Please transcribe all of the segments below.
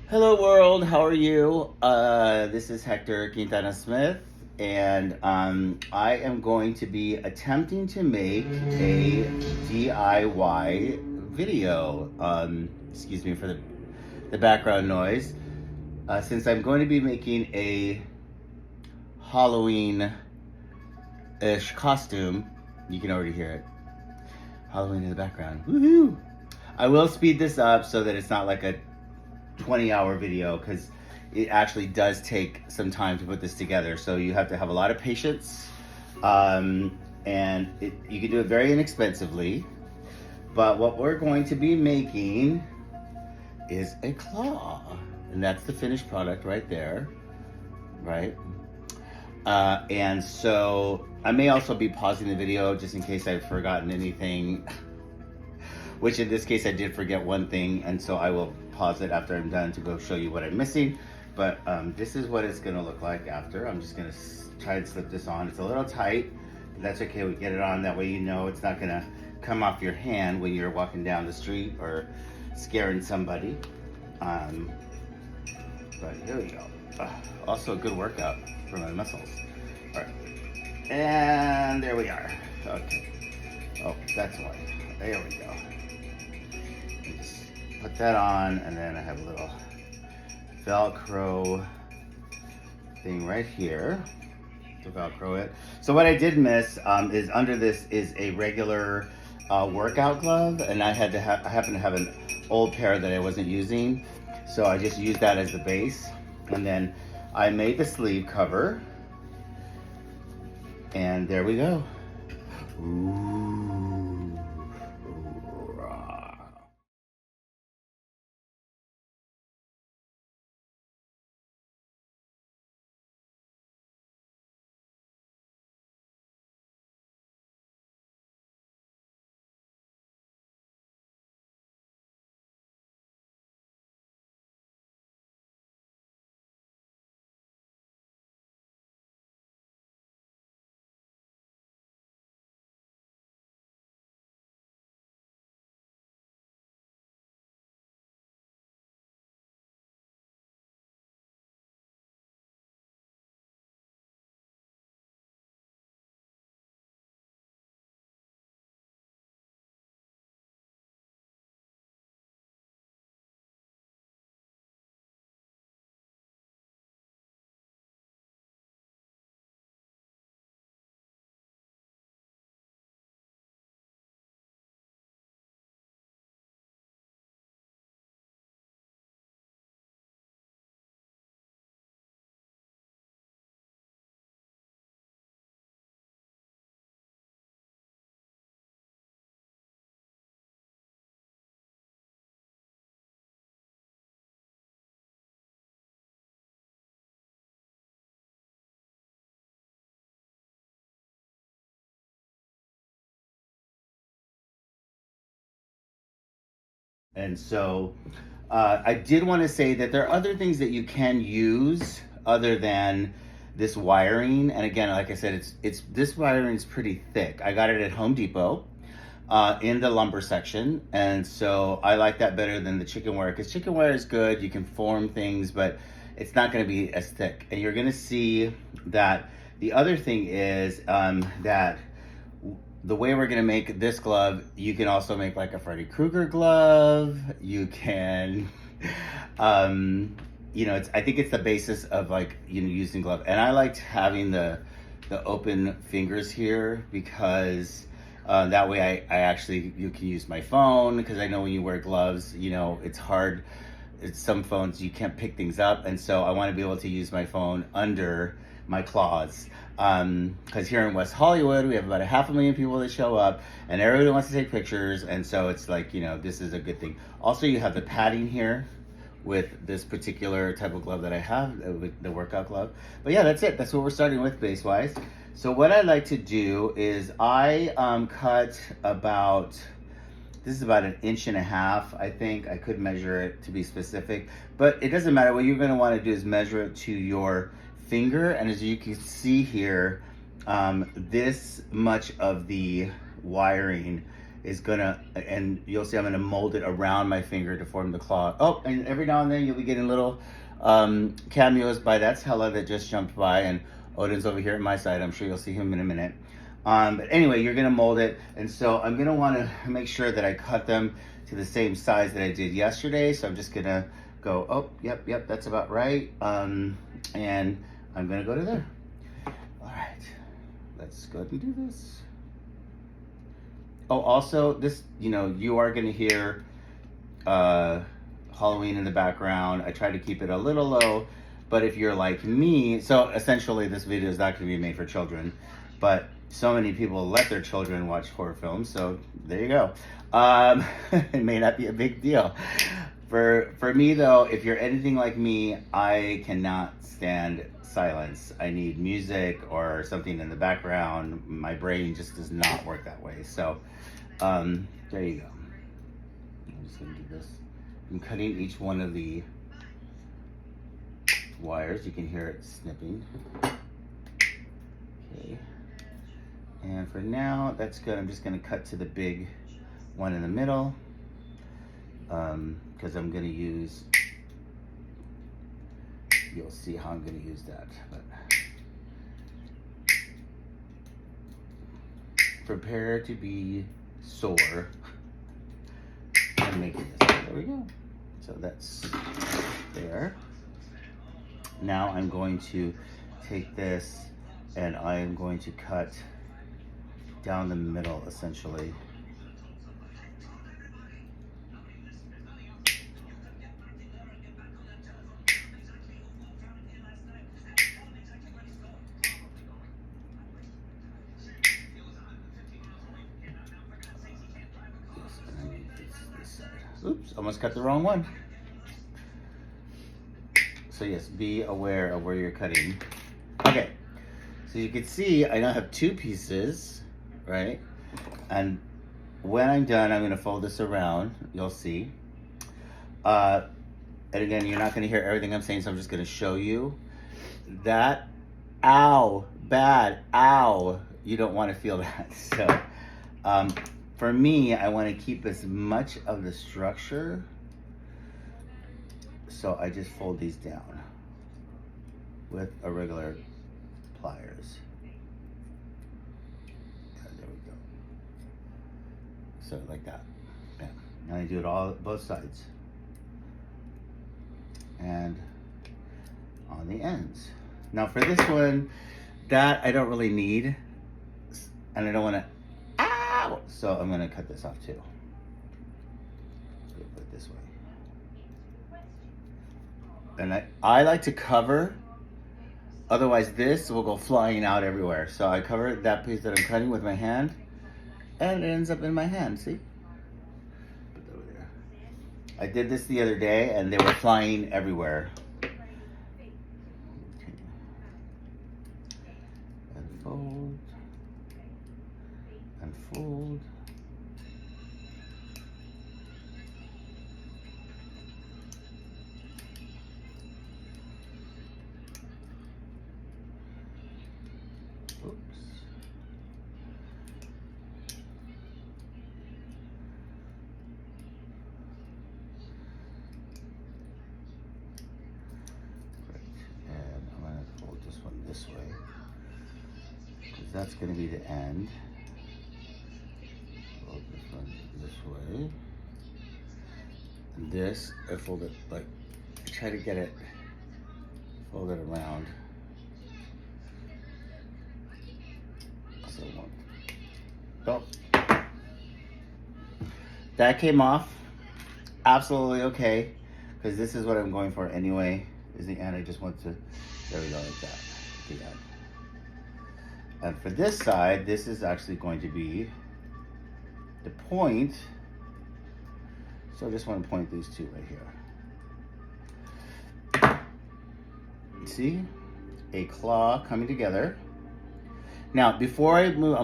Hello world, how are you? This is Hector Quintana-Smith, and I am going to be attempting to make a DIY video. Excuse me for the background noise. Since I'm going to be making a Halloween-ish costume, you can already hear it. Halloween in the background, woohoo! I will speed this up so that it's not like a 20-hour video, because it actually does take some time to put this together, so you have to have a lot of patience, and you can do it very inexpensively. But what we're going to be making is a claw, and that's the finished product right there, right? And so I may also be pausing the video just in case I've forgotten anything, which in this case I did forget one thing, and so I will pause it after I'm done to go show you what I'm missing. But this is what it's gonna look like after. I'm just gonna try and slip this on. It's a little tight, but that's okay. We get it on, that way you know it's not gonna come off your hand when you're walking down the street or scaring somebody. But here we go. Also a good workout for my muscles. All right, and there we are. Okay. Oh, that's one. There we go. Put that on, and then I have a little Velcro thing right here to Velcro it. So what I did miss is under this is a regular workout glove, and I happen to have an old pair that I wasn't using, so I just used that as the base. And then I made the sleeve cover, and there we go. Ooh. And so I did want to say that there are other things that you can use other than this wiring. And again, like I said, this wiring is pretty thick. I got it at Home Depot in the lumber section, and so I like that better than the chicken wire, because chicken wire is good, you can form things, but it's not going to be as thick. And you're going to see that the other thing is that the way we're gonna make this glove, you can also make like a Freddy Krueger glove. You can, I think it's the basis of like, using glove. And I liked having the open fingers here, because that way you can use my phone, because I know when you wear gloves, it's hard. Some phones you can't pick things up, and so I want to be able to use my phone under my claws, because here in West Hollywood we have about 500,000 people that show up, and everybody wants to take pictures, and so it's like, this is a good thing. Also, you have the padding here with this particular type of glove that I have, with the workout glove. But yeah, that's it. That's what we're starting with base wise. So what I like to do is I cut about, this is about 1.5 inches, I think. I could measure it to be specific, but it doesn't matter. What you're going to want to do is measure it to your finger, and as you can see here, this much of the wiring is gonna, and you'll see I'm gonna mold it around my finger to form the claw. Oh, and every now and then you'll be getting little cameos by That's Hella that just jumped by, and Odin's over here at my side. I'm sure you'll see him in a minute. But anyway, you're gonna mold it, and so I'm gonna wanna make sure that I cut them to the same size that I did yesterday. So I'm just gonna go, oh, yep, that's about right. And I'm gonna go to there. All right, let's go ahead and do this. Oh, also, this, you are gonna hear Halloween in the background. I try to keep it a little low, but if you're like me, so essentially this video is not gonna be made for children, but so many people let their children watch horror films, so there you go. It may not be a big deal. For me though, if you're anything like me, I cannot stand silence. I need music or something in the background. My brain just does not work that way. So there you go. I'm just gonna do this. I'm cutting each one of the wires. You can hear it snipping. Okay. And for now, that's good. I'm just gonna cut to the big one in the middle, because I'm gonna use, you'll see how I'm gonna use that. But prepare to be sore. I'm making this. There we go. So that's there. Now I'm going to take this and I am going to cut down the middle, essentially. Oops, almost cut the wrong one. So yes, be aware of where you're cutting. Okay, so you can see I now have two pieces, right? And when I'm done, I'm gonna fold this around, you'll see. And again, you're not gonna hear everything I'm saying, so I'm just gonna show you. That, ow, bad, ow. You don't wanna feel that. So, for me, I want to keep as much of the structure, so I just fold these down with a regular pliers. There we go. So like that. Bam. And I do it all both sides and on the ends. Now for this one, that I don't really need, and I don't want to. So I'm gonna cut this off too. Put it this way. And I like to cover, otherwise this will go flying out everywhere. So I cover that piece that I'm cutting with my hand, and it ends up in my hand, see? Put that over there. I did this the other day and they were flying everywhere. Okay. And fold. And fold. Oops. Great. And I'm going to fold this one this way, because that's going to be the end. This one this way, and this I fold it like, try to get it, fold it around. So oh, that came off absolutely okay, because this is what I'm going for anyway. Is the end. I just want to, there we go, like that. The end. And for this side, this is actually going to be the point, so I just want to point these two right here. See, a claw coming together. Now, before I move,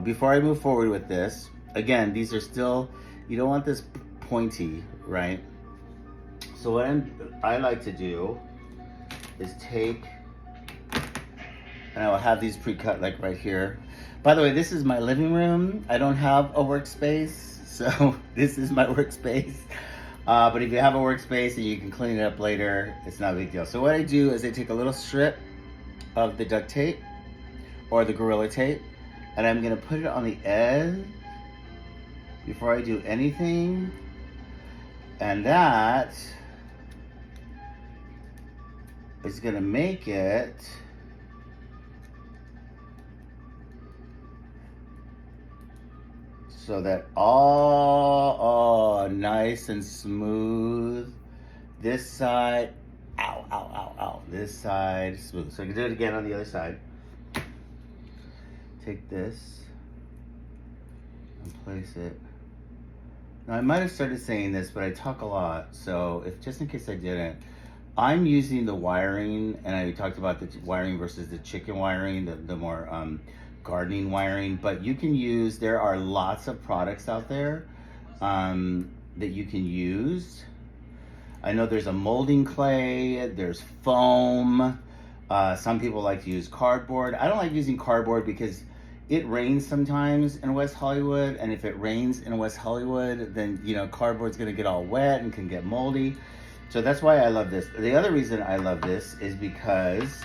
before I move forward with this, again, these are still, you don't want this pointy, right? So what I like to do is take And I will have these pre-cut like right here. By the way, this is my living room. I don't have a workspace, so this is my workspace. But if you have a workspace and you can clean it up later, it's not a big deal. So what I do is I take a little strip of the duct tape or the Gorilla Tape, and I'm gonna put it on the edge before I do anything. And that is gonna make it so that all nice and smooth. This side, ow, ow, ow, ow. This side, smooth. So I can do it again on the other side. Take this and place it. Now I might have started saying this, but I talk a lot. So if just in case I didn't, I'm using the wiring, and I talked about the wiring versus the chicken wiring, the more gardening wiring, but you can use, there are lots of products out there that you can use. I know there's a molding clay, there's foam. Some people like to use cardboard. I don't like using cardboard because it rains sometimes in West Hollywood, and if it rains in West Hollywood, then you know cardboard's gonna get all wet and can get moldy. So that's why I love this. The other reason I love this is because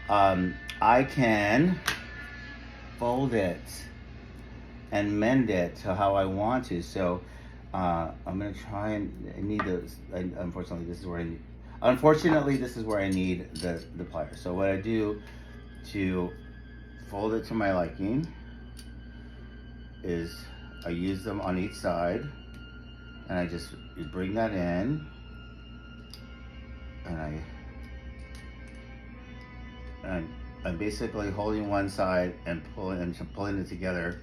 I can fold it and mend it to how I want to. So I'm gonna try and I need those. Unfortunately, this is where I need the pliers. So what I do to fold it to my liking is I use them on each side, and I just bring that in, and I'm basically holding one side and pulling it together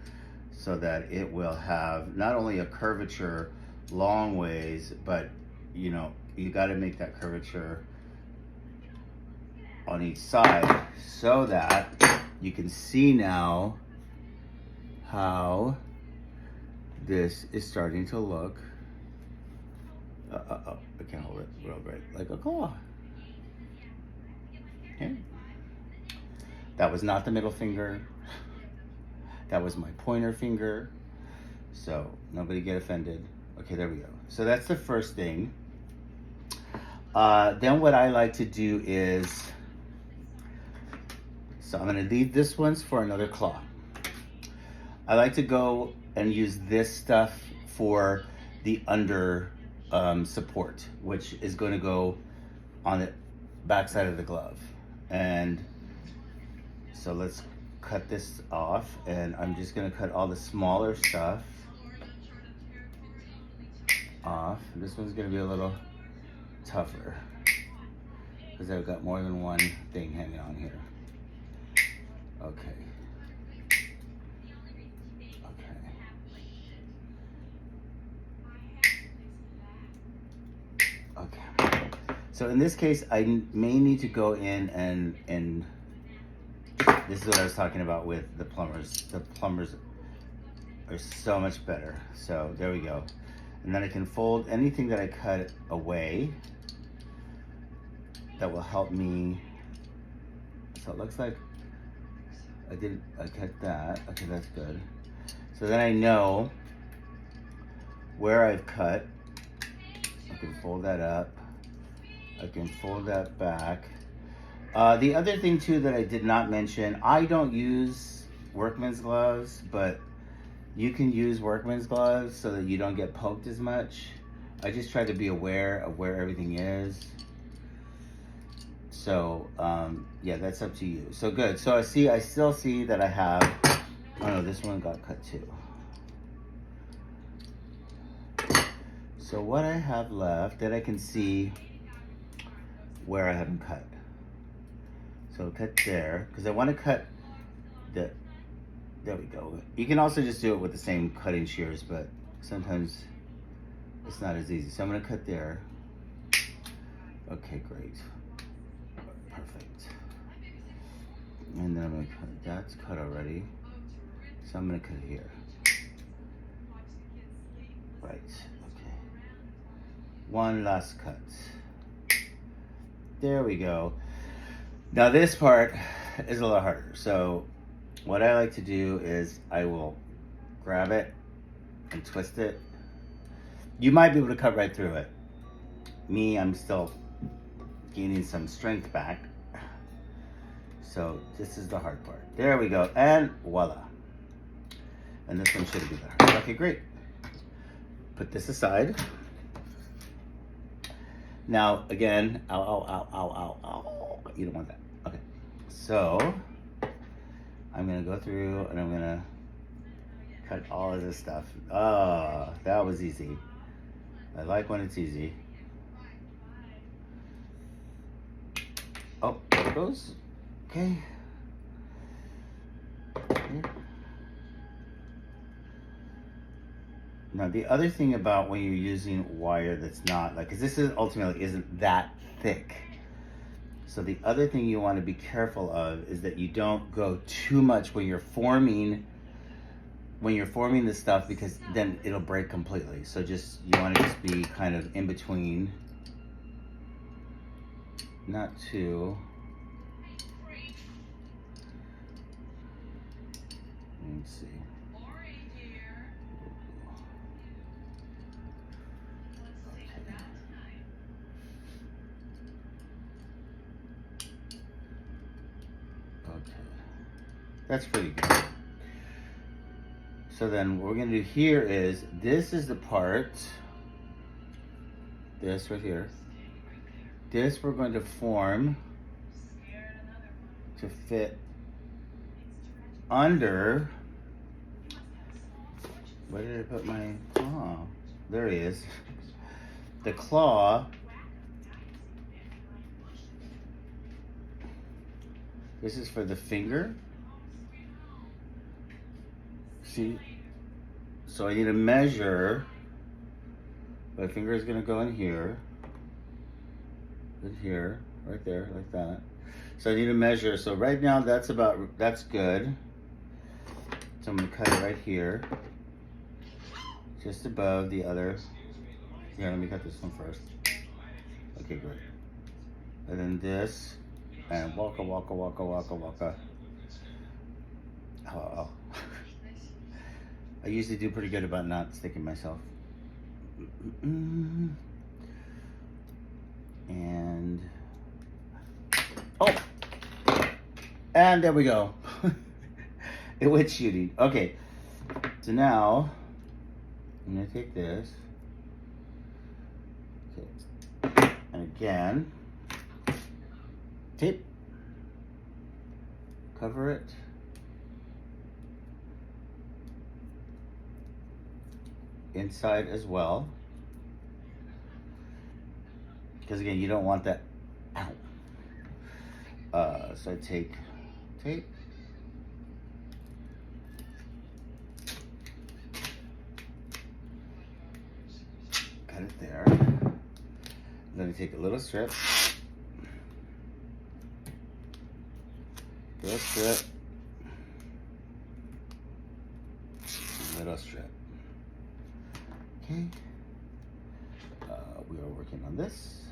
so that it will have not only a curvature long ways, but you know, you got to make that curvature on each side so that you can see now how this is starting to look. I can't hold it real great, like a claw. Okay. That was not the middle finger. That was my pointer finger. So nobody get offended. Okay, there we go. So that's the first thing. Then what I like to do is, so I'm gonna leave this one's for another claw. I like to go and use this stuff for the under support, which is going to go on the back side of the glove. And so let's cut this off, and I'm just gonna cut all the smaller stuff off. This one's gonna be a little tougher because I've got more than one thing hanging on here. Okay. Okay. So in this case, I may need to go in and this is what I was talking about with the plumbers. The plumbers are so much better. So there we go. And then I can fold anything that I cut away. That will help me. So it looks like I cut that. Okay, that's good. So then I know where I've cut. I can fold that up. I can fold that back. The other thing too that I did not mention, I don't use workman's gloves, but you can use workman's gloves so that you don't get poked as much. I just try to be aware of where everything is. So yeah, that's up to you. So good. So I still see that I have, oh no, this one got cut too. So what I have left that I can see where I haven't cut. So cut there, because I want to cut the, there we go. You can also just do it with the same cutting shears, but sometimes it's not as easy. So I'm gonna cut there. Okay, great. Perfect. And then I'm gonna cut, that's cut already. So I'm gonna cut here. Right, okay. One last cut. There we go. Now this part is a lot harder. So what I like to do is I will grab it and twist it. You might be able to cut right through it. Me, I'm still gaining some strength back. So this is the hard part. There we go, and voila. And this one should be the hard. Okay, great. Put this aside. Now, again, ow, ow, ow, ow, ow, ow. You don't want that. Okay, so I'm gonna go through and I'm gonna cut all of this stuff. Oh, that was easy. I like when it's easy. Oh, there it goes. Okay. Now the other thing about when you're using wire that's not like, because this is ultimately isn't that thick. So the other thing you want to be careful of is that you don't go too much when you're forming the stuff, because then it'll break completely. So just, you want to just be kind of in between, not too. Let's see. Okay. That's pretty good. So then what we're gonna do here is, this is the part, this right here. This we're going to form to fit under, where did I put my claw? There he is. The claw. This is for the finger. See? So I need to measure. My finger is going to go in here. In here. Right there, like that. So I need to measure. So right now that's good. So I'm going to cut it right here. Just above the other. Here, let me cut this one first. Okay, great. And then this. And waka waka waka waka waka. Oh. I usually do pretty good about not sticking myself. And oh, and there we go. It went shooting. Okay, so now I'm gonna take this. Okay, and again, tape. Cover it. Inside as well, because again, you don't want that out. So I take tape, cut it there. Then I take a little strip, little strip, little strip. Okay, we are working on this,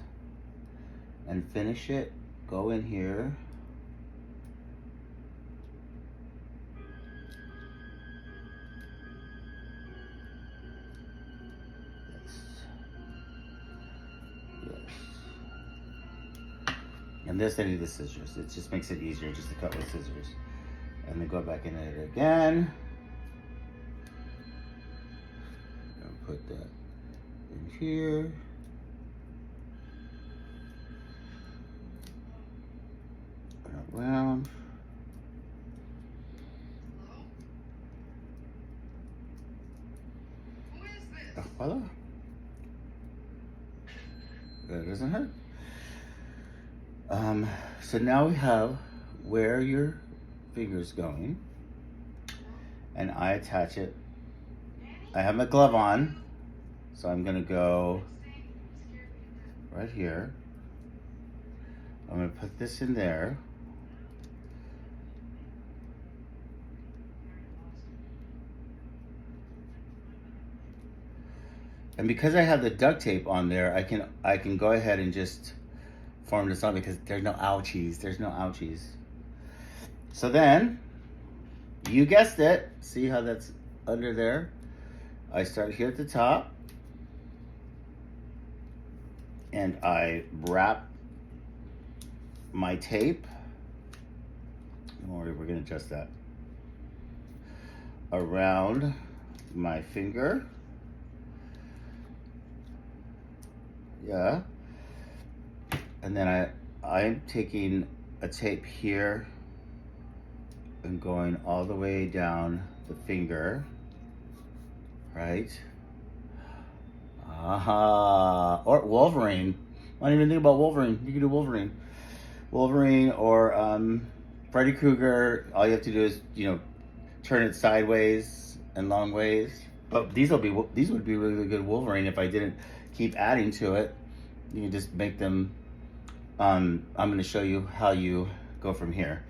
and finish it, go in here, yes, and this I need the scissors, it just makes it easier just to cut with scissors, and then go back in it again. Put that in here. Around. Oh, voila. That doesn't hurt. So now we have where your finger's going, and I attach it. I have my glove on, so I'm gonna go right here. I'm gonna put this in there. And because I have the duct tape on there, I can go ahead and just form this on, because there's no ouchies. There's no ouchies. So then, you guessed it. See how that's under there? I start here at the top. And I wrap my tape. Don't worry, we're gonna adjust that. Around my finger. Yeah. And then I'm taking a tape here and going all the way down the finger, right? Aha, or Wolverine. I don't even think about Wolverine. You can do Wolverine. Wolverine or Freddy Krueger. All you have to do is, turn it sideways and long ways. But these would be really good Wolverine if I didn't keep adding to it. You can just make them. I'm going to show you how you go from here,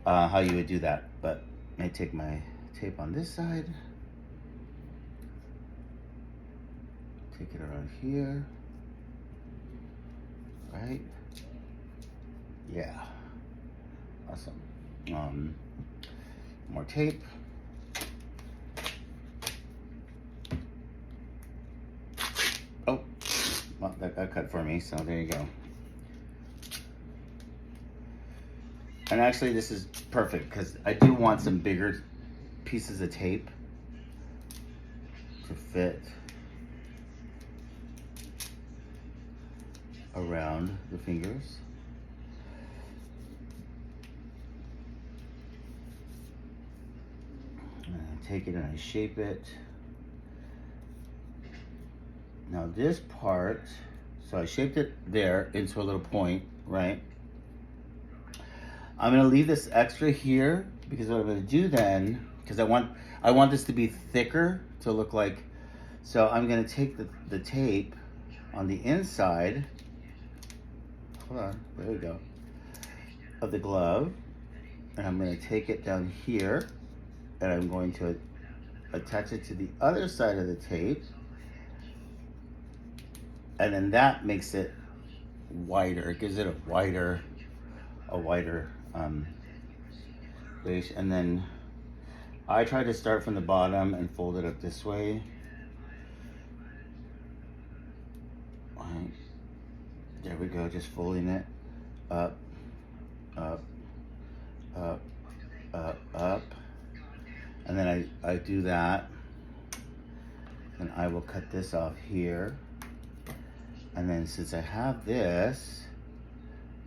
how you would do that. But I take my tape on this side, take it around here, right? Yeah, awesome. More tape. Oh, well, that got cut for me, so there you go. And actually this is perfect because I do want some bigger pieces of tape to fit around the fingers. And I take it and I shape it. Now this part, so I shaped it there into a little point, right? I'm gonna leave this extra here because what I'm gonna do then, because I want this to be thicker to look like, so I'm gonna take the tape on the inside, hold on, there we go, of the glove, and I'm gonna take it down here, and I'm going to attach it to the other side of the tape, and then that makes it wider. It gives it a wider base. And then I try to start from the bottom and fold it up this way. Right. There we go, just folding it up, up, up, up, up. And then I do that. And I will cut this off here. And then since I have this,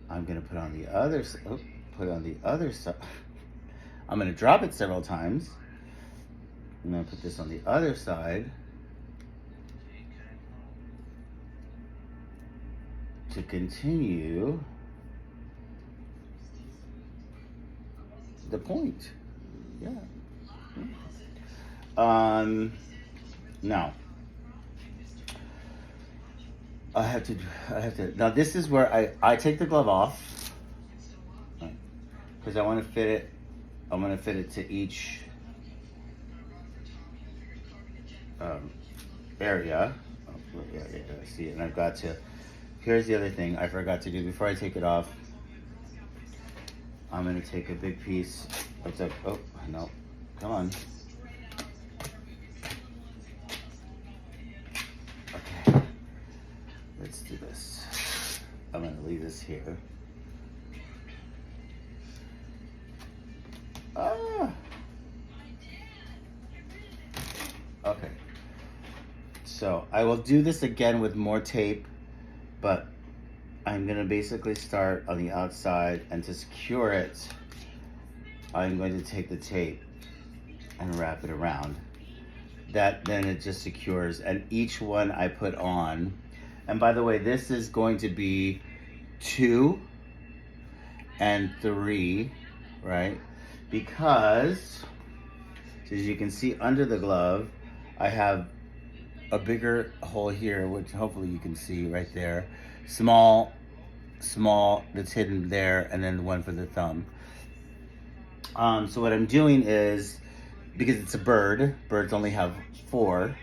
I'm gonna put on the other side. Oh, put on the other side. I'm gonna drop it several times. I'm gonna put this on the other side to continue the point. Yeah. Now I have to, now this is where I take the glove off, because I want to fit it, I'm going to fit it to each area. Oh, yeah, I see it. And I've got to, here's the other thing I forgot to do before I take it off. I'm going to take a big piece of the, oh, no, come on. Let's do this. I'm gonna leave this here. Okay. So I will do this again with more tape, but I'm gonna basically start on the outside, and to secure it, I'm going to take the tape and wrap it around. That then it just secures, and each one I put on. And by the way, this is going to be 2 and 3, right? Because, as you can see under the glove, I have a bigger hole here, which hopefully you can see right there. Small, that's hidden there, and then the one for the thumb. So what I'm doing is, because it's a bird, birds only have 4,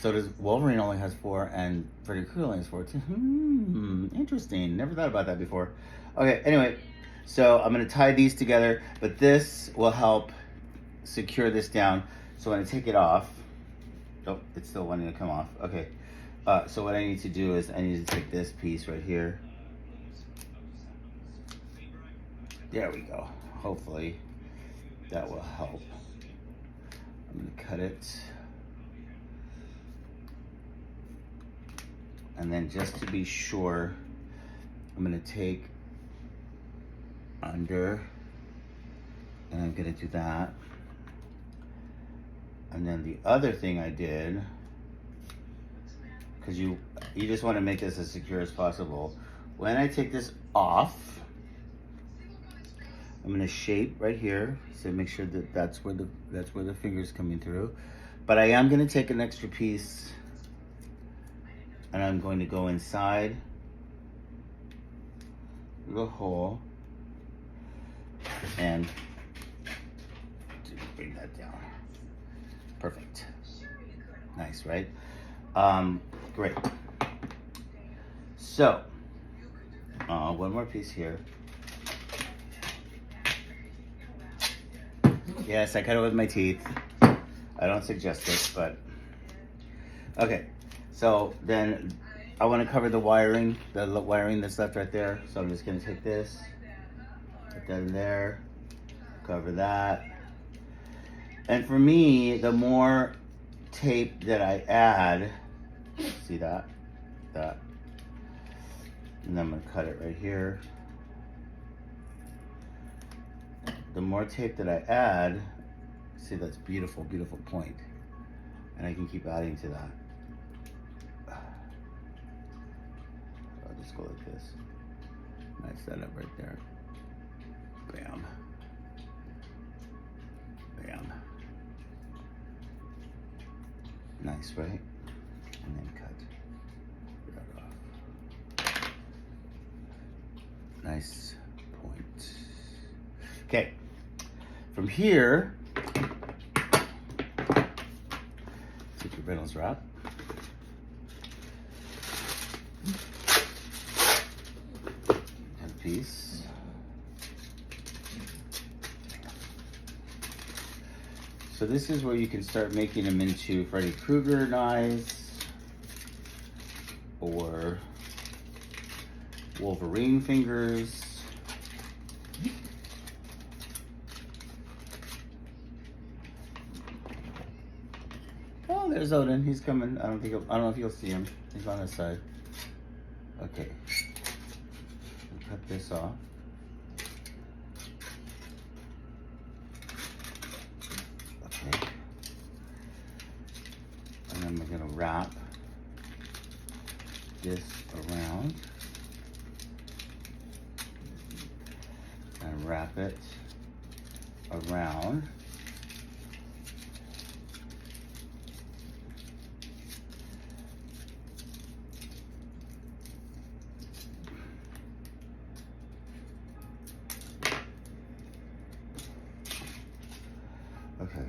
so does Wolverine only has 4, and Freddy Krueger only has 4 too. Interesting. Never thought about that before. Okay, anyway, So I'm gonna tie these together, but this will help secure this down. So when I take it off, oh, it's still wanting to come off. Okay, so what I need to do is I need to take this piece right here. There we go. Hopefully that will help. I'm gonna cut it. And then just to be sure, I'm gonna take under, and I'm gonna do that. And then the other thing I did, because you just want to make this as secure as possible. When I take this off, I'm gonna shape right here, so make sure that that's where the finger's coming through. But I am gonna take an extra piece, and I'm going to go inside the hole and bring that down. Perfect. Nice, right? Great. So, one more piece here. Yes, I cut it with my teeth. I don't suggest it, but okay. So then I want to cover the wiring that's left right there. So I'm just going to take this, put that in there, cover that. And for me, the more tape that I add, see that, and then I'm going to cut it right here. The more tape that I add, see, that's beautiful, beautiful point. And I can keep adding to that. I'll just go like this. Nice setup right there. Bam. Bam. Nice, right? And then cut that off. Nice point. Okay. From here, take your Reynolds wrap. And a piece. So this is where you can start making them into Freddy Krueger knives or Wolverine fingers. Oh, there's Odin. He's coming. I don't know if you'll see him. He's on this side. Okay. I'll cut this off. Okay. And then we're gonna wrap this around and wrap it around. Okay.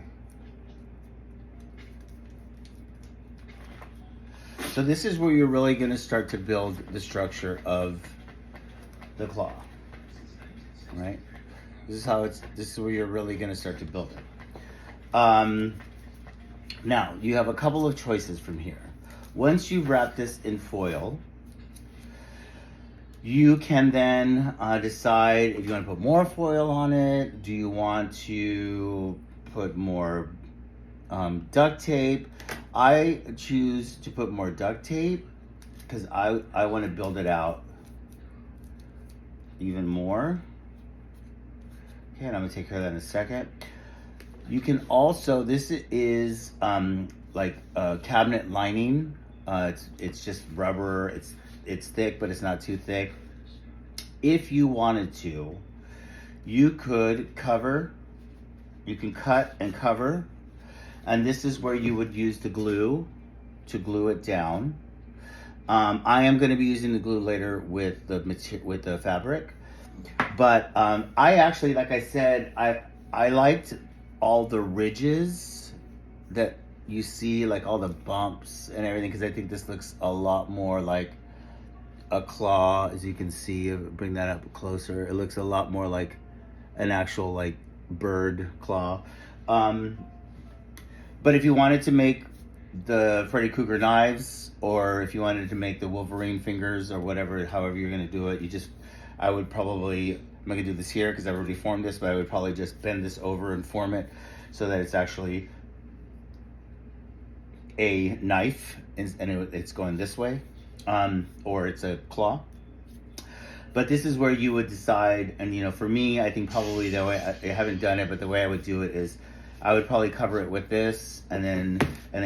So this is where you're really going to start to build the structure of the claw, right? This is where you're really going to start to build it. Now, you have a couple of choices from here. Once you've wrapped this in foil, you can then decide if you want to put more foil on it. Do you want to put more duct tape? I choose to put more duct tape because I want to build it out even more. Okay, and I'm gonna take care of that in a second. You can also, this is like a cabinet lining. It's just rubber. It's thick, but it's not too thick. If you wanted to, you could cover. You can cut and cover, and this is where you would use the glue to glue it down. I am going to be using the glue later with the fabric, but I actually, like I said, I liked all the ridges that you see, like all the bumps and everything, because I think this looks a lot more like a claw, as you can see. Bring that up closer. It looks a lot more like an actual like bird claw. But if you wanted to make the Freddy Krueger knives, or if you wanted to make the Wolverine fingers, or whatever, however you're gonna do it, I would probably, I'm not gonna do this here because I've already formed this, but I would probably just bend this over and form it so that it's actually a knife, and it's going this way, or it's a claw. But this is where you would decide, and you know, for me, I think probably the way, I haven't done it, but the way I would do it is I would probably cover it with this, and then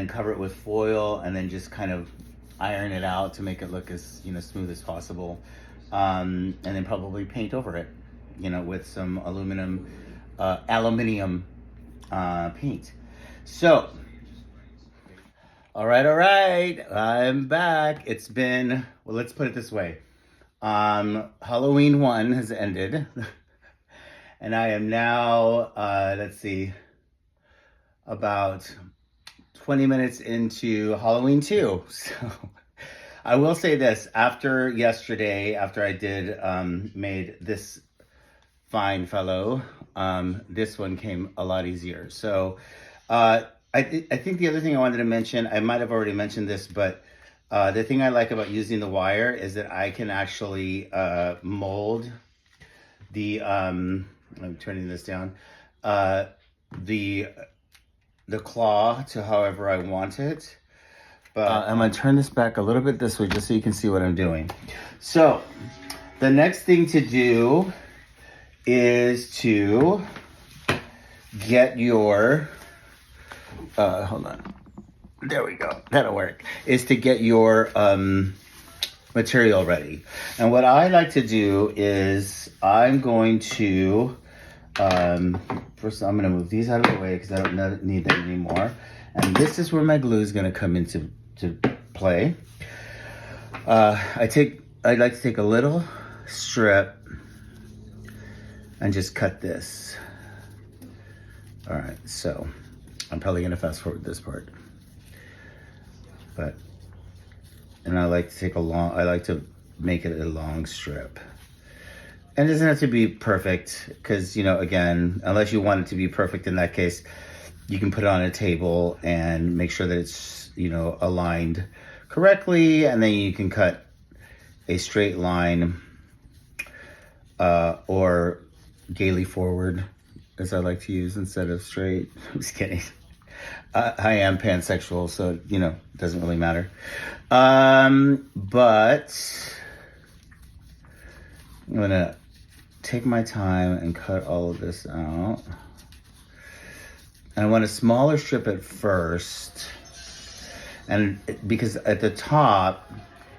cover it with foil, and then just kind of iron it out to make it look as, you know, smooth as possible, and then probably paint over it, you know, with some aluminium paint. So, all right, I'm back. It's been, well, let's put it this way. Halloween 1 has ended, and I am now, let's see, about 20 minutes into Halloween 2. So I will say this, after yesterday, after I did made this fine fellow, this one came a lot easier. So I think the other thing I wanted to mention, I might have already mentioned this, but the thing I like about using the wire is that I can actually mold the, I'm turning this down, the claw to however I want it. But I'm gonna turn this back a little bit this way just so you can see what I'm doing. So the next thing to do is to get your, hold on. There we go. That'll work. Is to get your material ready. And what I like to do is I'm going to, first I'm going to move these out of the way because I don't need them anymore. And this is where my glue is going to come into play. I like to take a little strip and just cut this. All right, so I'm probably going to fast forward this part. And I like to make it a long strip. And it doesn't have to be perfect because, you know, again, unless you want it to be perfect in that case, you can put it on a table and make sure that it's, you know, aligned correctly, and then you can cut a straight line or gaily forward, as I like to use, instead of straight. I'm just kidding. I am pansexual, so, you know, it doesn't really matter. But I'm gonna take my time and cut all of this out. And I want a smaller strip at first. And because at the top,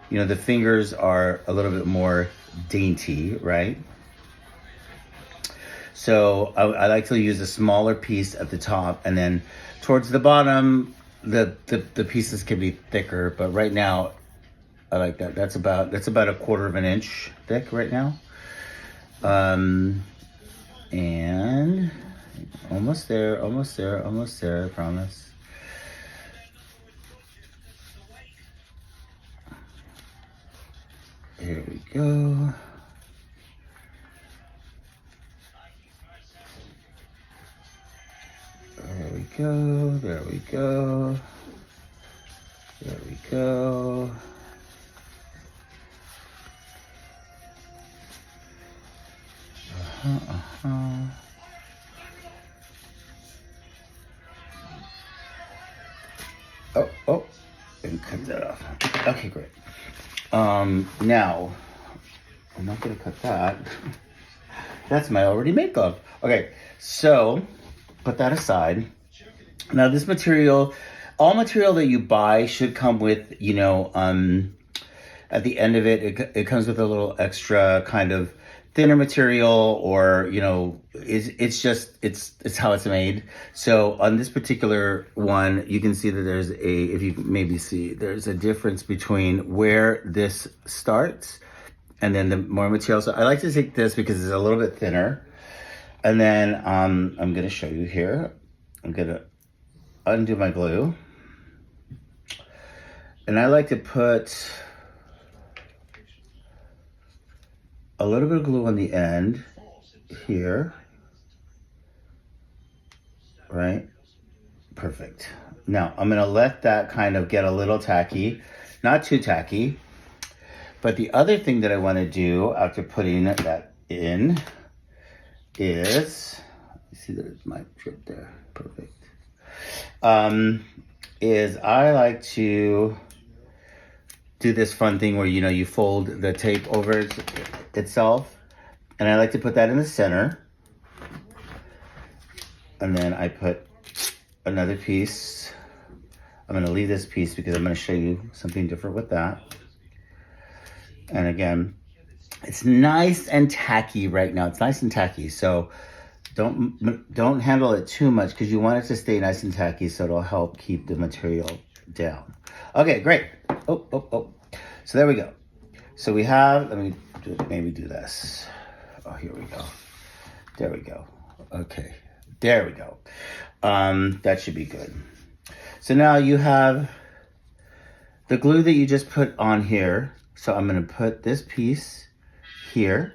you know, the fingers are a little bit more dainty, right? So I like to use a smaller piece at the top, and then towards the bottom, the pieces can be thicker, but right now I like that. That's about a 1/4 inch thick right now. And almost there, I promise. Here we go. There we go, there we go. There we go. Oh, and cut that off. Okay, great. Now, I'm not gonna cut that. That's my already made glove. Okay, so put that aside. Now this material, all material that you buy should come with, you know, at the end of it comes with a little extra kind of thinner material, or, you know, it's how it's made. So on this particular one, you can see that if you maybe see, there's a difference between where this starts and then the more material. So I like to take this because it's a little bit thinner. And then I'm going to show you here. I'm going to undo my glue. And I like to put a little bit of glue on the end here, right? Perfect. Now I'm gonna let that kind of get a little tacky, not too tacky. But the other thing that I wanna do after putting that in is, you see there's my drip there, perfect. Is I like to do this fun thing where, you fold the tape over itself. And I like to put that in the center. And then I put another piece. I'm gonna leave this piece because I'm gonna show you something different with that. And again, it's nice and tacky right now. It's nice and tacky. So don't handle it too much because you want it to stay nice and tacky so it'll help keep the material down. Okay, great. Oh. So there we go. So we have, let me maybe do this. Oh, here we go. There we go. Okay, there we go. That should be good. So now you have the glue that you just put on here. So I'm gonna put this piece here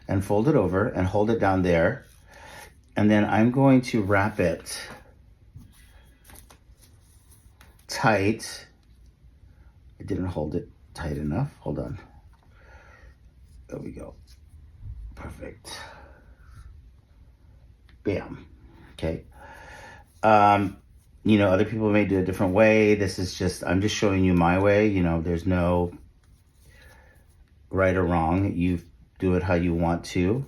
and fold it over and hold it down there. And then I'm going to wrap it tight. I didn't hold it tight enough. Hold on. There we go. Perfect. Bam. Okay. Other people may do it a different way. I'm just showing you my way. There's no right or wrong. You do it how you want to.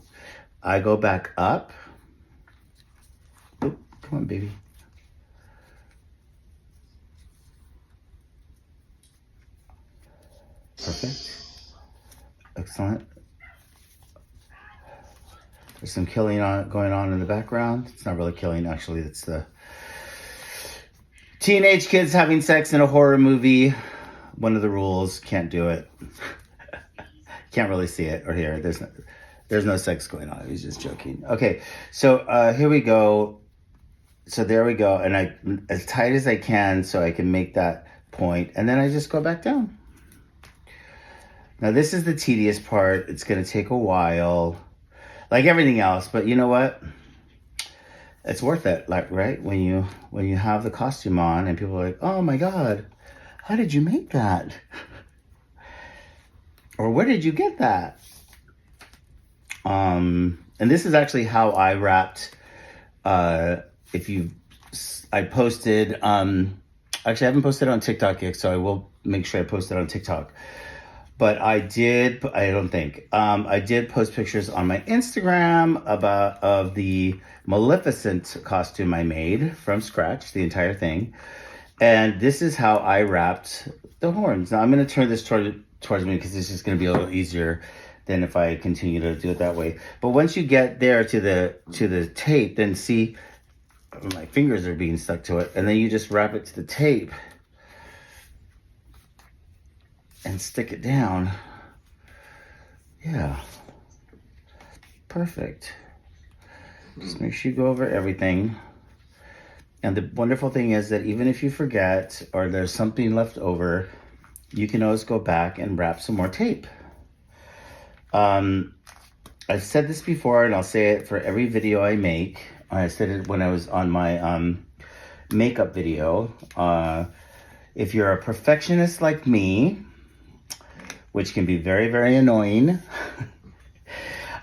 I go back up. Oop, come on, baby. Perfect. Excellent. There's some killing going on in the background. It's not really killing, actually. It's the teenage kids having sex in a horror movie. One of the rules, can't do it. Can't really see it or hear it. There's no sex going on. He's just joking. Okay, so here we go. So there we go. And I, as tight as I can so I can make that point. And then I just go back down. Now this is the tedious part. It's gonna take a while, like everything else, but you know what? It's worth it, right? When you have the costume on and people are like, oh my God, how did you make that? Or where did you get that? And this is actually how I wrapped, I posted, actually I haven't posted on TikTok yet, so I will make sure I post it on TikTok. But I did post pictures on my Instagram of the Maleficent costume I made from scratch, the entire thing. And this is how I wrapped the horns. Now I'm gonna turn this towards me because this is gonna be a little easier than if I continue to do it that way. But once you get there to the tape, then see my fingers are being stuck to it. And then you just wrap it to the tape and stick it down. Yeah. Perfect. Just make sure you go over everything. And the wonderful thing is that even if you forget or there's something left over, you can always go back and wrap some more tape. I've said this before and I'll say it for every video I make. I said it when I was on my makeup video. If you're a perfectionist like me, which can be very, very annoying.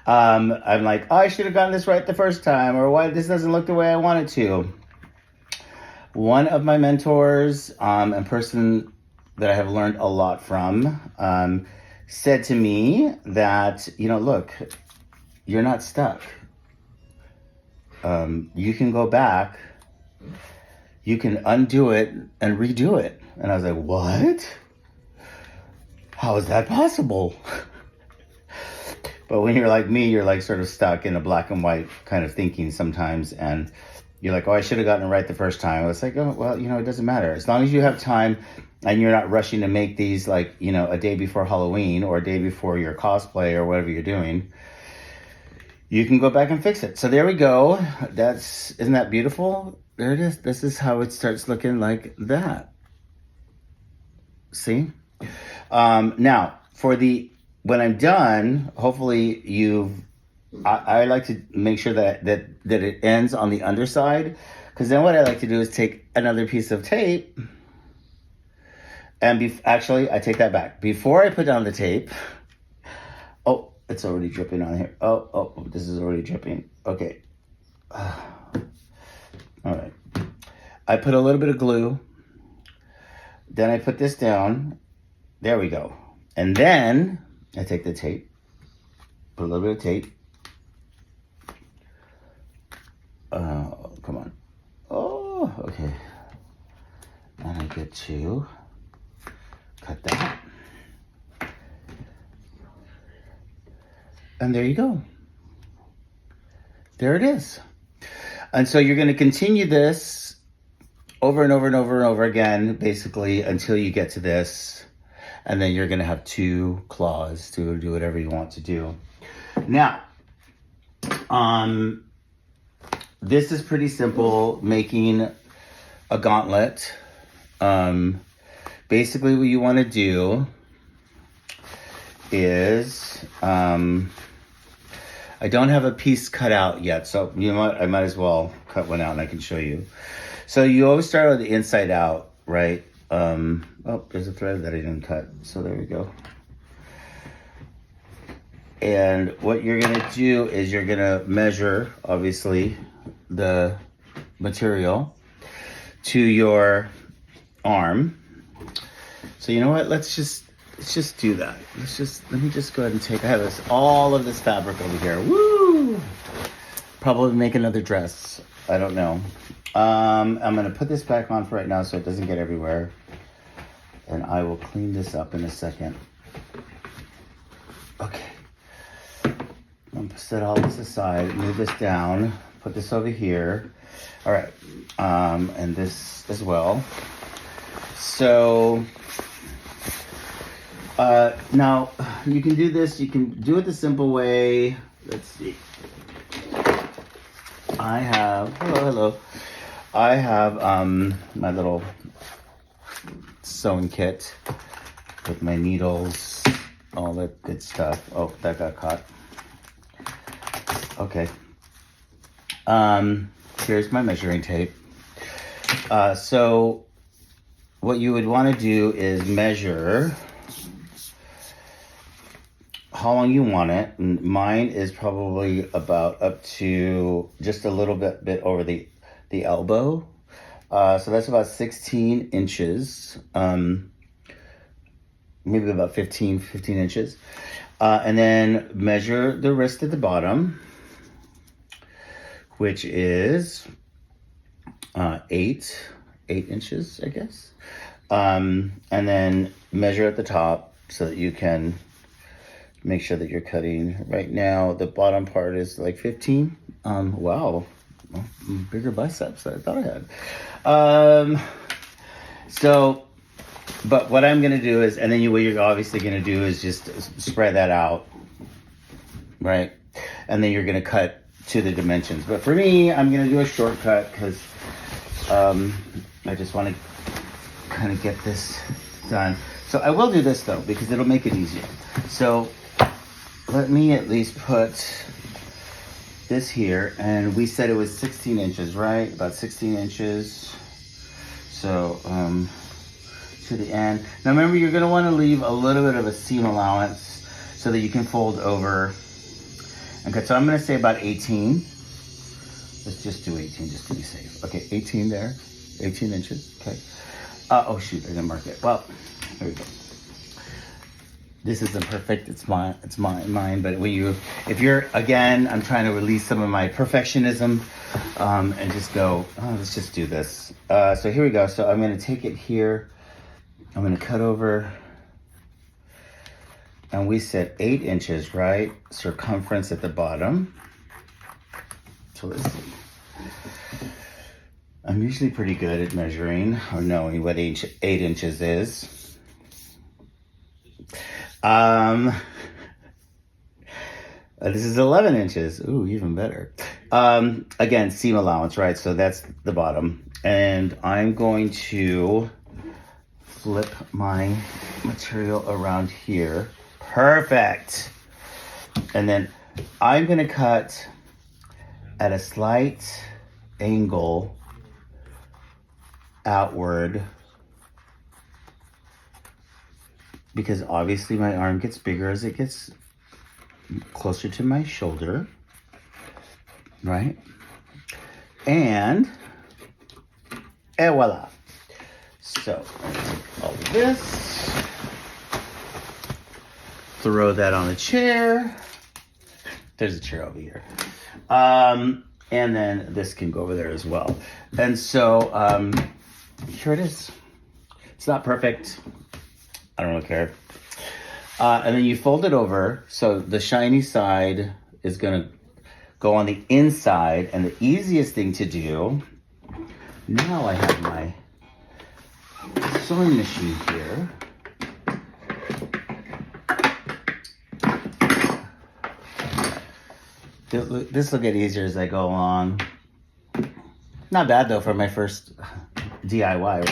I'm like, oh, I should have gotten this right the first time, or why this doesn't look the way I want it to. One of my mentors and person that I have learned a lot from said to me that, look, you're not stuck. You can go back, you can undo it and redo it. And I was like, what? How is that possible? But when you're like me, you're like sort of stuck in a black and white kind of thinking sometimes. And you're like, oh, I should have gotten it right the first time. It's like, oh, well, it doesn't matter. As long as you have time and you're not rushing to make these like, a day before Halloween or a day before your cosplay or whatever you're doing, you can go back and fix it. So there we go. Isn't that beautiful? There it is. This is how it starts looking like that. See? Now, for the when I'm done, hopefully I like to make sure that it ends on the underside, because then what I like to do is take another piece of tape, and actually I take that back. Before I put down the tape, oh, it's already dripping on here. Oh, this is already dripping. Okay. All right. I put a little bit of glue. Then I put this down. There we go. And then I take the tape, put a little bit of tape. Come on. Oh, okay. And I get to cut that. And there you go. There it is. And so you're going to continue this over and over and over and over again, basically, until you get to this. And then you're going to have 2 claws to do whatever you want to do. Now, this is pretty simple, making a gauntlet. Basically what you want to do is, I don't have a piece cut out yet, so you know what, I might as well cut one out and I can show you. So you always start with the inside out, right? Oh, there's a thread that I didn't cut, so there we go. And what you're gonna do is you're gonna measure, obviously, the material to your arm. So you know what, let's just do that. Let me just go ahead and I have all of this fabric over here. Woo! Probably make another dress. I don't know. I'm gonna put this back on for right now so it doesn't get everywhere. And I will clean this up in a second. Okay. I'm gonna set all this aside, move this down, put this over here. All right, and this as well. So, now you can do this, you can do it the simple way. Let's see. I have, hello. I have my little sewing kit with my needles, all that good stuff. Oh, that got caught. Okay. Here's my measuring tape. So what you would want to do is measure how long you want it. And mine is probably about up to just a little bit over the elbow. So that's about 16 inches. Maybe about 15 inches. And then measure the wrist at the bottom, which is 8 inches, I guess. And then measure at the top so that you can make sure that you're cutting. Right now, the bottom part is like 15. Wow, bigger biceps than I thought I had. But what I'm gonna do is, and then what you're obviously gonna do is just spread that out, right? And then you're gonna cut to the dimensions. But for me, I'm gonna do a shortcut because I just want to kind of get this done. So I will do this though, because it'll make it easier. So let me at least put this here, and we said it was 16 inches, right? About 16 inches. So to the end. Now remember, you're gonna want to leave a little bit of a seam allowance so that you can fold over. Okay, so I'm gonna say about 18. Let's just do 18 just to be safe. Okay, 18 there, 18 inches, okay. Oh shoot, I didn't mark it. Well, there we go. This isn't perfect, it's mine, but if you're, again, I'm trying to release some of my perfectionism and just go, let's just do this. So here we go, so I'm gonna take it here, I'm gonna cut over, and we said 8 inches, right? Circumference at the bottom. So let's see. I'm usually pretty good at measuring or knowing what 8 inches is. This is 11 inches. Ooh, even better. Again, seam allowance, right? So that's the bottom. And I'm going to flip my material around here. Perfect. And then I'm going to cut at a slight angle outward, because obviously my arm gets bigger as it gets closer to my shoulder, right? And voila. So all of this, throw that on the chair. There's a chair over here. And then this can go over there as well. And so here it is. It's not perfect. I don't really care. And then you fold it over. So the shiny side is going to go on the inside. And the easiest thing to do, now I have my sewing machine here. This will get easier as I go along. Not bad though for my first DIY,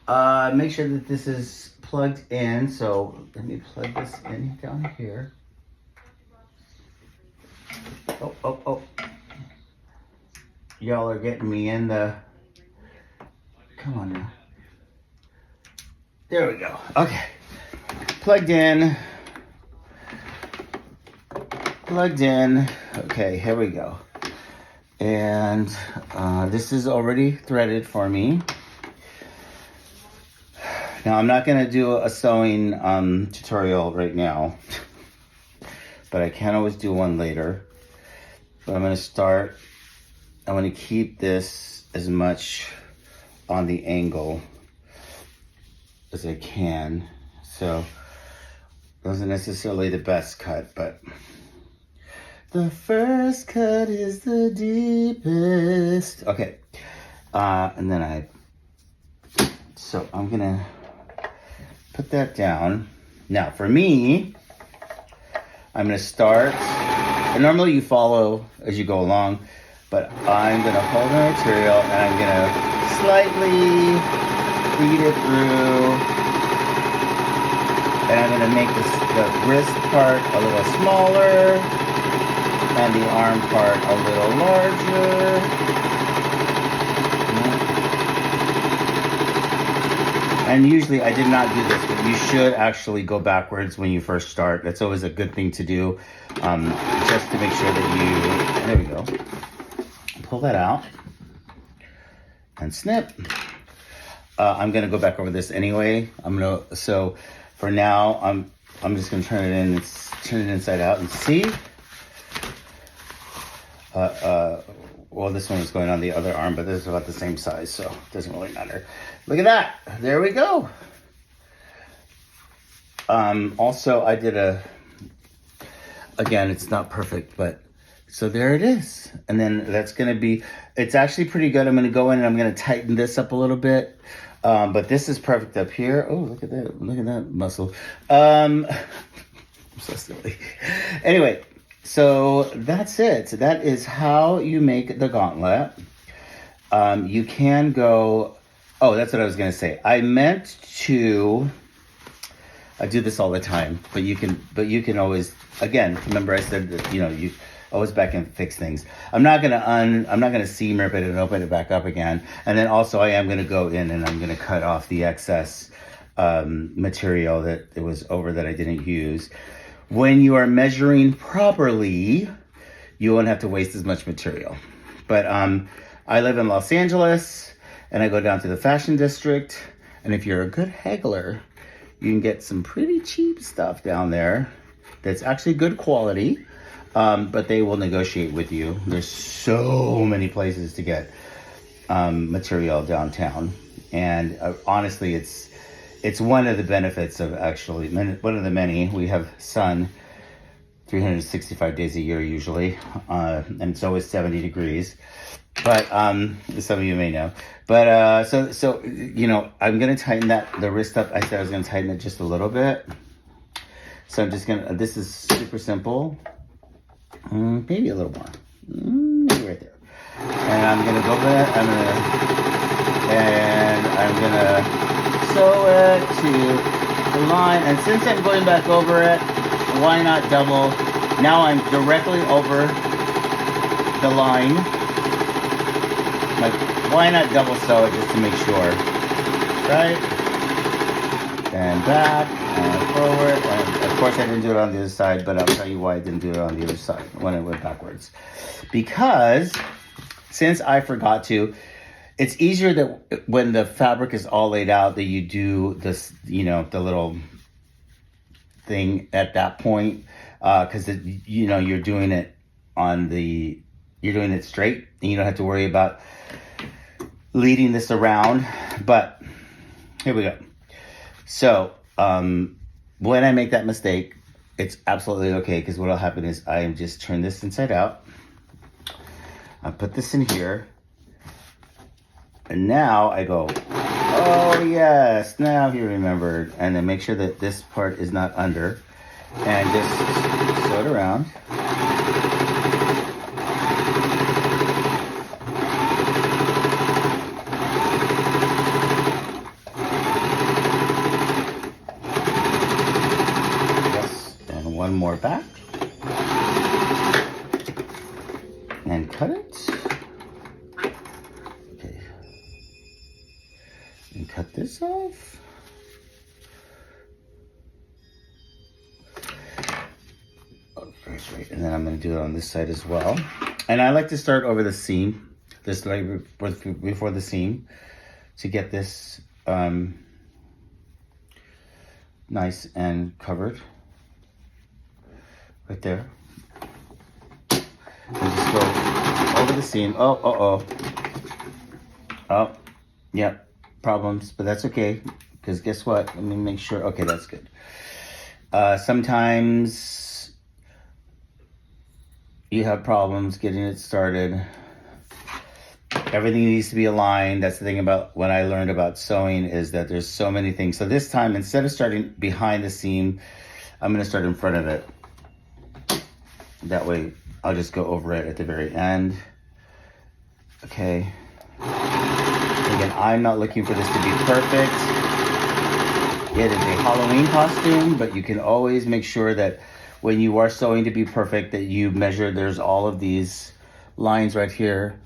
right? Make sure that this is plugged in. So let me plug this in down here. Oh. Y'all are getting me in the... Come on now. There we go. Okay. Plugged in. Plugged in. Okay, here we go. And this is already threaded for me. Now I'm not going to do a sewing tutorial right now, but I can always do one later. But I'm going to start. I want to keep this as much on the angle as I can. So it wasn't necessarily the best cut, but the first cut is the deepest. Okay. And then so I'm gonna put that down. Now for me, I'm gonna start, and normally you follow as you go along, but I'm gonna hold my material and I'm gonna slightly feed it through. And I'm gonna make the wrist part a little smaller and the arm part a little larger. And usually I did not do this, but you should actually go backwards when you first start. That's always a good thing to do, just to make sure that there we go. Pull that out and snip. I'm gonna go back over this anyway. So for now, I'm just gonna turn it inside out and see. Well, this one was going on the other arm, but this is about the same size, so it doesn't really matter. Look at that. There we go. Also, I did again, it's not perfect, but so there it is. And then that's going to be, it's actually pretty good. I'm going to go in and I'm going to tighten this up a little bit. But this is perfect up here. Oh, look at that. Look at that muscle. I'm so silly. Anyway. So that's it. That is how you make the gauntlet. You can go, oh, that's what I was going to say. I meant to, I do this all the time, but you can always, again, remember I said that, you always back and fix things. I'm not going to seam rip it and open it back up again. And then also I am going to go in and I'm going to cut off the excess material that it was over that I didn't use. When you are measuring properly, you won't have to waste as much material. But I live in Los Angeles, and I go down to the fashion district. And if you're a good haggler, you can get some pretty cheap stuff down there that's actually good quality, but they will negotiate with you. There's so many places to get material downtown. And honestly, it's one of the benefits of actually, one of the many. We have sun 365 days a year usually, and it's always 70 degrees. But some of you may know. But so I'm gonna tighten the wrist up. I said I was gonna tighten it just a little bit. So I'm just gonna. This is super simple. Maybe a little more. Maybe right there. And I'm gonna go back. I'm gonna sew it to the line. And since I'm going back over it, why not double? Now I'm directly over the line. Like, why not double sew it just to make sure? Right? And back, and forward. And of course I didn't do it on the other side, but I'll tell you why I didn't do it on the other side when I went backwards. Because since I forgot to, it's easier that when the fabric is all laid out that you do this, you know, the little thing at that point, because you know, you're doing it straight, and you don't have to worry about leading this around. But here we go. So when I make that mistake, it's absolutely okay, because what'll happen is I just turn this inside out. I put this in here, and now I go, oh yes, now he remembered, and then make sure that this part is not under, and just sew it around. Yes, and one more back. And cut it. Okay. And cut this off. Oh, great. And then I'm going to do it on this side as well. And I like to start over the seam, this like before the seam, to get this nice and covered right there. And just go over the seam. Oh, yep, problems, but that's okay, because guess what? Let me make sure. Okay, that's good. Sometimes you have problems getting it started. Everything needs to be aligned. That's the thing about when I learned about sewing, is that there's so many things. So this time, instead of starting behind the seam, I'm going to start in front of it. That way I'll just go over it at the very end. Okay. Again, I'm not looking for this to be perfect. It is a Halloween costume, but you can always make sure that when you are sewing to be perfect, that you measure, there's all of these lines right here,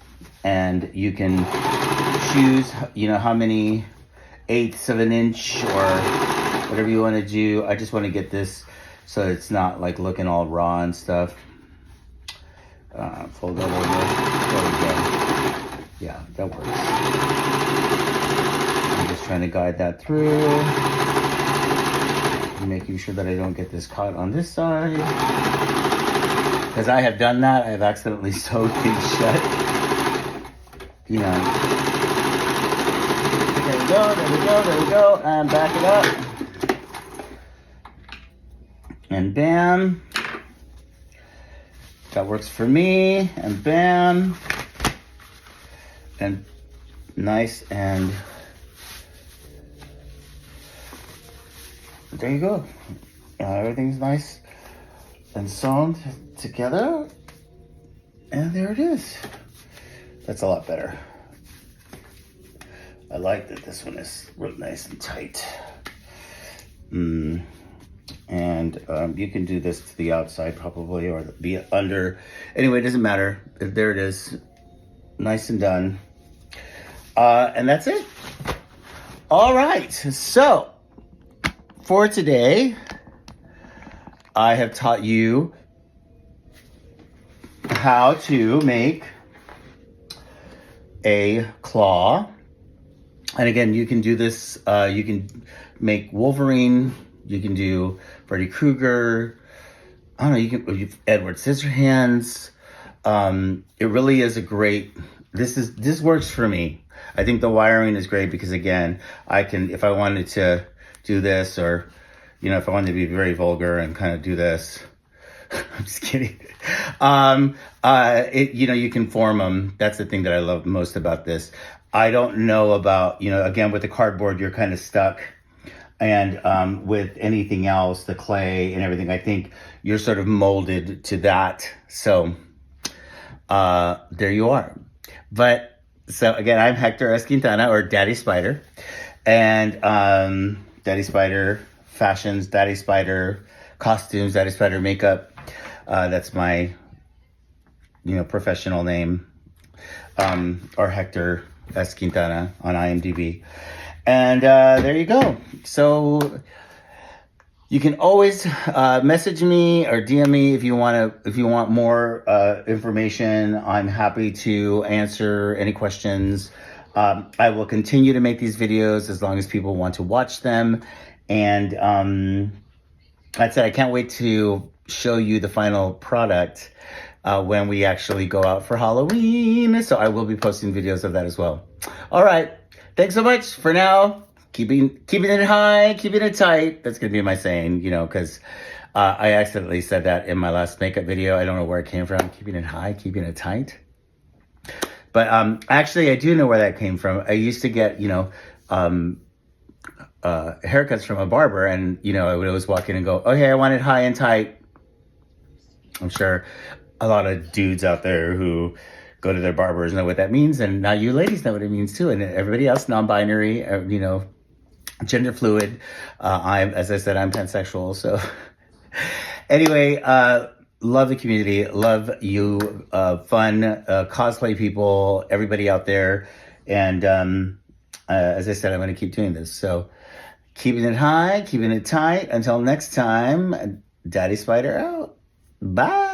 and you can choose, you know, how many eighths of an inch or whatever you want to do. I just want to get this so it's not like looking all raw and stuff. Fold that over. There we go. Yeah, that works. I'm just trying to guide that through. Making sure that I don't get this caught on this side. Because I have done that. I have accidentally sewed things shut. You know. There we go. And back it up. And bam. That works for me, and bam, and nice, and there you go. Everything's nice and sewn together, and there it is. That's a lot better. I like that this one is real nice and tight. And you can do this to the outside probably, or be under. Anyway, it doesn't matter. There it is. Nice and done. And that's it. All right. So for today, I have taught you how to make a claw. And again, you can do this. You can make Wolverine. You can do Freddy Krueger. I don't know. You can Edward Scissorhands. It really is a great. This works for me. I think the wiring is great because again, I can, if I wanted to do this, or you know, if I wanted to be very vulgar and kind of do this. I'm just kidding. You know, you can form them. That's the thing that I love most about this. I don't know about, you know, again, with the cardboard, you're kind of stuck. And with anything else, the clay and everything, I think you're sort of molded to that. So there you are. But so again, I'm Hector S. Quintana, or Daddy Spider. And Daddy Spider fashions, Daddy Spider costumes, Daddy Spider makeup. That's my, professional name. Or Hector S. Quintana on IMDb. And there you go. So you can always message me or DM me if you want more information. I'm happy to answer any questions. I will continue to make these videos as long as people want to watch them. And like I said, I can't wait to show you the final product when we actually go out for Halloween. So I will be posting videos of that as well. All right. Thanks so much for now. Keeping it high, keeping it tight. That's going to be my saying, because I accidentally said that in my last makeup video. I don't know where it came from. Keeping it high, keeping it tight. But actually, I do know where that came from. I used to get, haircuts from a barber, and, I would always walk in and go, okay, I want it high and tight. I'm sure a lot of dudes out there who go to their barbers know what that means. And now you ladies know what it means too. And everybody else, non-binary, gender fluid. As I said, I'm pansexual. So anyway, love the community. Love you, fun, cosplay people, everybody out there. And as I said, I'm going to keep doing this. So keeping it high, keeping it tight. Until next time, Daddy Spider out. Bye.